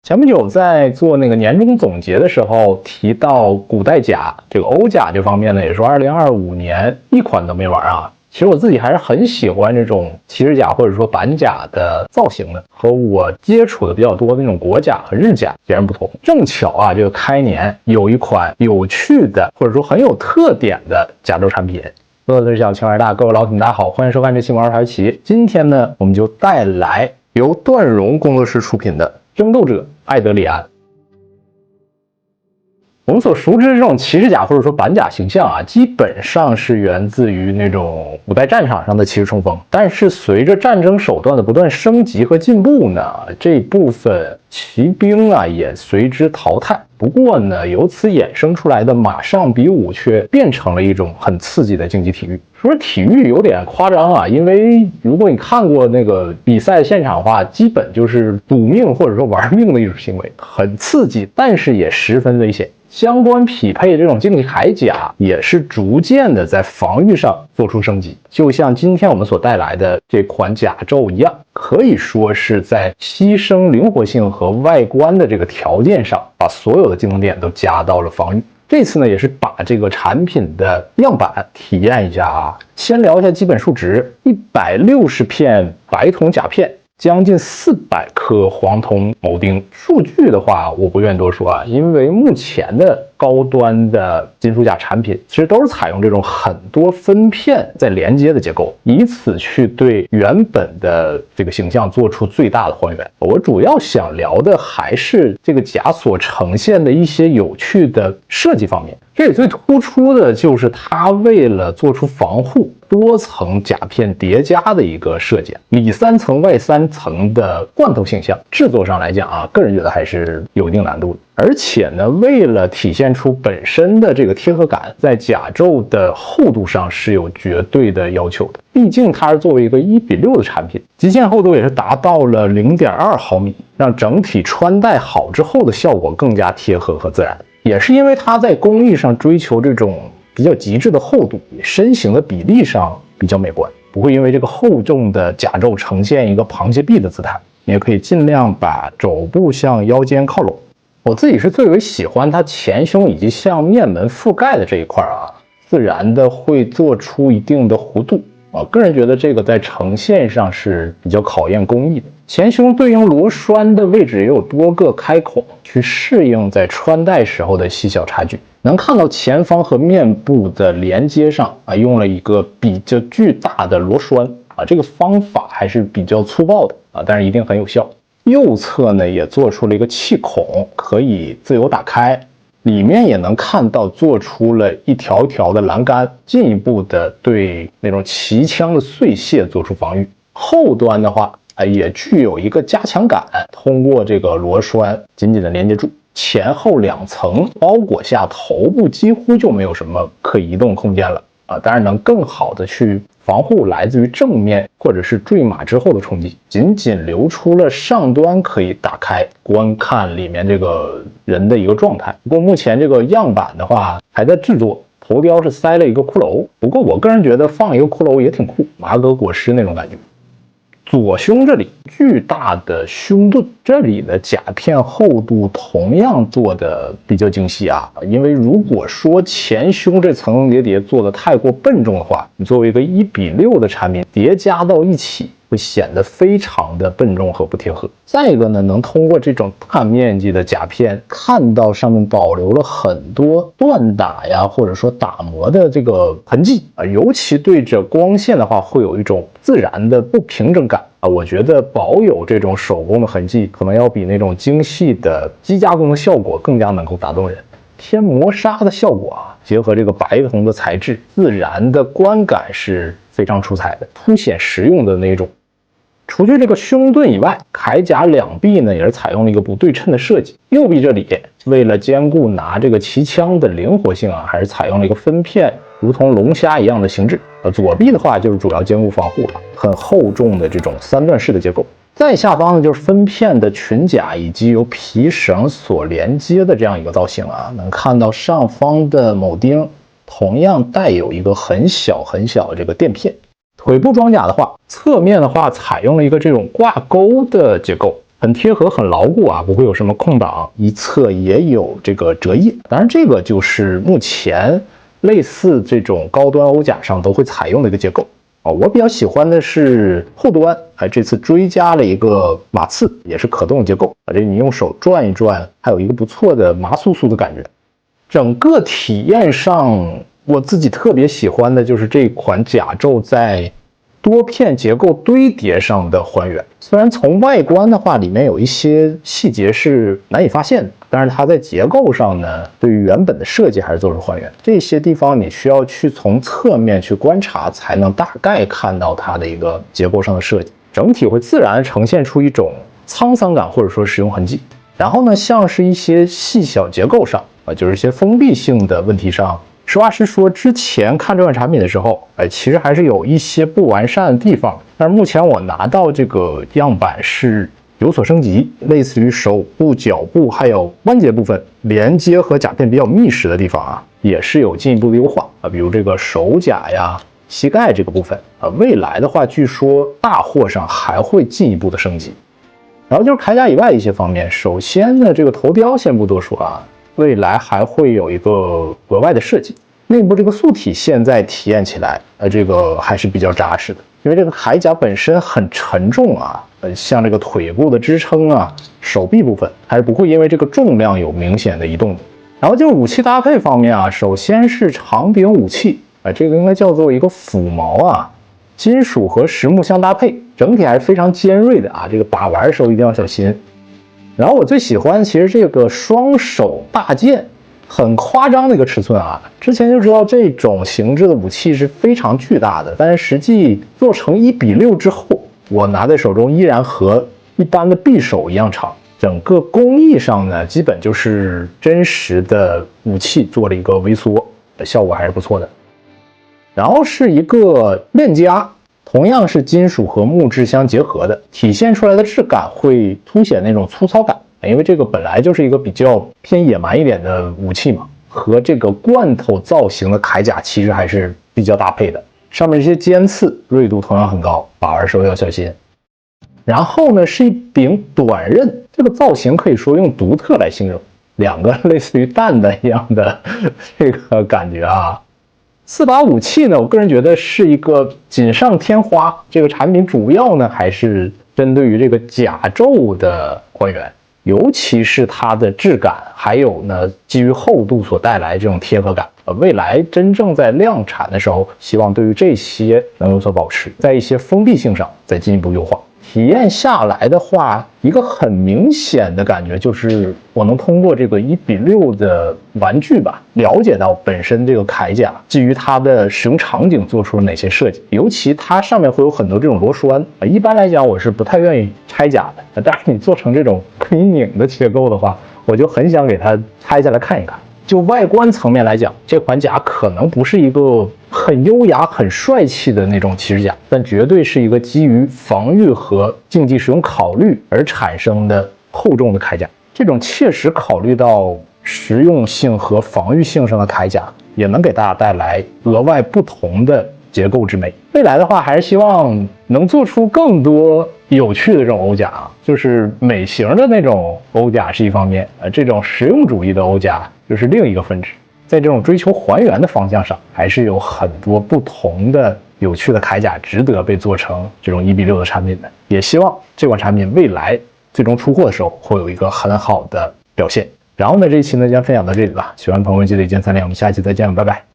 前不久在做那个年终总结的时候，提到古代甲这个欧甲这方面呢，也说2025年一款都没玩啊。其实我自己还是很喜欢这种骑士甲或者说板甲的造型的，和我接触的比较多的那种国甲和日甲截然不同。正巧啊，这个开年有一款有趣的或者说很有特点的甲胄产品。乐乐小青儿大，各位老铁们大家好，欢迎收看这期玩牌奇。今天呢，我们就带来由段荣工作室出品的争斗者艾德里安。我们所熟知的这种骑士甲或者说板甲形象啊，基本上是源自于那种古代战场上的骑士冲锋。但是随着战争手段的不断升级和进步呢，这部分骑兵啊也随之淘汰。不过呢，由此衍生出来的马上比武却变成了一种很刺激的竞技体育。说体育有点夸张啊，因为如果你看过那个比赛现场的话，基本就是赌命或者说玩命的一种行为，很刺激，但是也十分危险。相关匹配的这种竞技铠甲也是逐渐的在防御上做出升级，就像今天我们所带来的这款甲胄一样，可以说是在牺牲灵活性和外观的这个条件上，把所有的技能点都加到了防御。这次呢，也是把这个产品的样板体验一下啊。先聊一下基本数值：160片白铜甲片，将近400颗黄铜铆钉。数据的话，我不愿多说啊，因为目前的高端的金属甲产品其实都是采用这种很多分片在连接的结构，以此去对原本的这个形象做出最大的还原。我主要想聊的还是这个甲所呈现的一些有趣的设计方面。这里最突出的就是它为了做出防护，多层甲片叠加的一个设计，里3层外3层的罐头形象，制作上来讲啊，个人觉得还是有一定难度的。而且呢，为了体现出本身的这个贴合感，在甲胄的厚度上是有绝对的要求的。毕竟它是作为一个1:6的产品，极限厚度也是达到了0.2毫米，让整体穿戴好之后的效果更加贴合和自然。也是因为它在工艺上追求这种比较极致的厚度，身形的比例上比较美观，不会因为这个厚重的甲胄呈现一个螃蟹臂的姿态，也可以尽量把肘部向腰间靠拢。我自己是最为喜欢它前胸以及向面门覆盖的这一块啊，自然的会做出一定的弧度。个人觉得这个在呈现上是比较考验工艺的。前胸对应螺栓的位置也有多个开孔，去适应在穿戴时候的细小差距。能看到前方和面部的连接上啊，用了一个比较巨大的螺栓啊，这个方法还是比较粗暴的啊，但是一定很有效。右侧呢也做出了一个气孔，可以自由打开，里面也能看到做出了一条条的栏杆，进一步的对那种骑枪的碎屑做出防御。后端的话也具有一个加强杆，通过这个螺栓紧紧的连接住，前后2层包裹下，头部几乎就没有什么可移动空间了啊，当然能更好的去防护来自于正面或者是坠马之后的冲击，仅仅留出了上端可以打开观看里面这个人的一个状态。不过目前这个样板的话还在制作，头雕是塞了一个骷髅，不过我个人觉得放一个骷髅也挺酷，马革裹尸那种感觉。左胸这里巨大的胸盾，这里的甲片厚度同样做的比较精细啊，因为如果说前胸这层层叠叠做的太过笨重的话，你作为一个1:6的产品叠加到一起，会显得非常的笨重和不贴合。再一个呢，能通过这种大面积的甲片看到上面保留了很多锻打呀，或者说打磨的这个痕迹啊，尤其对着光线的话，会有一种自然的不平整感啊。我觉得保有这种手工的痕迹，可能要比那种精细的机加工的效果更加能够打动人。偏磨砂的效果啊，结合这个白铜的材质，自然的观感是非常出彩的，凸显实用的那种。除去这个胸盾以外，铠甲两臂呢也是采用了一个不对称的设计。右臂这里为了兼顾拿这个骑枪的灵活性啊，还是采用了一个分片如同龙虾一样的形制。左臂的话就是主要兼顾防护了，很厚重的这种3段式的结构。再下方呢就是分片的裙甲以及由皮绳所连接的这样一个造型啊，能看到上方的铆钉同样带有一个很小很小的这个垫片。腿部装甲的话，侧面的话采用了一个这种挂钩的结构，很贴合，很牢固啊，不会有什么空档，一侧也有这个折页。当然，这个就是目前类似这种高端欧甲上都会采用的一个结构啊。我比较喜欢的是后端，这次追加了一个马刺，也是可动结构啊，这你用手转一转，还有一个不错的麻酥酥的感觉。整个体验上，我自己特别喜欢的就是这款甲胄在多片结构堆叠上的还原。虽然从外观的话，里面有一些细节是难以发现的，但是它在结构上呢，对于原本的设计还是做出还原。这些地方你需要去从侧面去观察，才能大概看到它的一个结构上的设计。整体会自然呈现出一种沧桑感，或者说使用痕迹。然后呢，像是一些细小结构上就是一些封闭性的问题上，实话实说，之前看这款产品的时候，其实还是有一些不完善的地方。但是目前我拿到这个样板是有所升级，类似于手部、脚部还有关节部分连接和甲片比较密实的地方也是有进一步的优化比如这个手甲呀、膝盖这个部分未来的话，据说大货上还会进一步的升级。然后就是铠甲以外一些方面，首先呢，这个头雕先不多说未来还会有一个额外的设计。内部这个塑体现在体验起来，这个还是比较扎实的，因为这个铠甲本身很沉重像这个腿部的支撑手臂部分还是不会因为这个重量有明显的移动的。然后就是武器搭配方面首先是长柄武器这个应该叫做一个斧矛金属和实木相搭配，整体还是非常尖锐的这个把玩的时候一定要小心。然后我最喜欢其实这个双手大剑，很夸张的一个尺寸之前就知道这种形制的武器是非常巨大的，但是实际做成1:6之后，我拿在手中依然和一般的匕首一样长。整个工艺上呢，基本就是真实的武器做了一个微缩，效果还是不错的。然后是一个链夹，同样是金属和木质相结合的，体现出来的质感会凸显那种粗糙感，因为这个本来就是一个比较偏野蛮一点的武器嘛，和这个罐头造型的铠甲其实还是比较搭配的。上面这些尖刺锐度同样很高，把玩的时候要小心。然后呢，是一柄短刃，这个造型可以说用独特来形容，两个类似于蛋蛋一样的这个感觉4把武器呢，我个人觉得是一个锦上添花。这个产品主要呢还是针对于这个甲胄的还原，尤其是它的质感，还有呢基于厚度所带来这种贴合感。未来真正在量产的时候，希望对于这些能有所保持，在一些封闭性上再进一步优化。体验下来的话，一个很明显的感觉就是我能通过这个1:6的玩具了解到本身这个铠甲基于它的使用场景做出了哪些设计，尤其它上面会有很多这种螺栓一般来讲我是不太愿意拆甲的，但是你做成这种可以拧的结构的话，我就很想给它拆下来看一看。就外观层面来讲，这款甲可能不是一个很优雅、很帅气的那种骑士甲，但绝对是一个基于防御和竞技使用考虑而产生的厚重的铠甲。这种切实考虑到实用性和防御性上的铠甲，也能给大家带来额外不同的结构之美。未来的话，还是希望能做出更多有趣的这种欧甲就是美型的那种欧甲是一方面，这种实用主义的欧甲就是另一个分支。在这种追求还原的方向上，还是有很多不同的有趣的铠甲值得被做成这种1:6的产品的。也希望这款产品未来最终出货的时候会有一个很好的表现。然后呢，这一期呢将分享到这里了，喜欢的朋友们记得一键3连，我们下期再见，拜拜。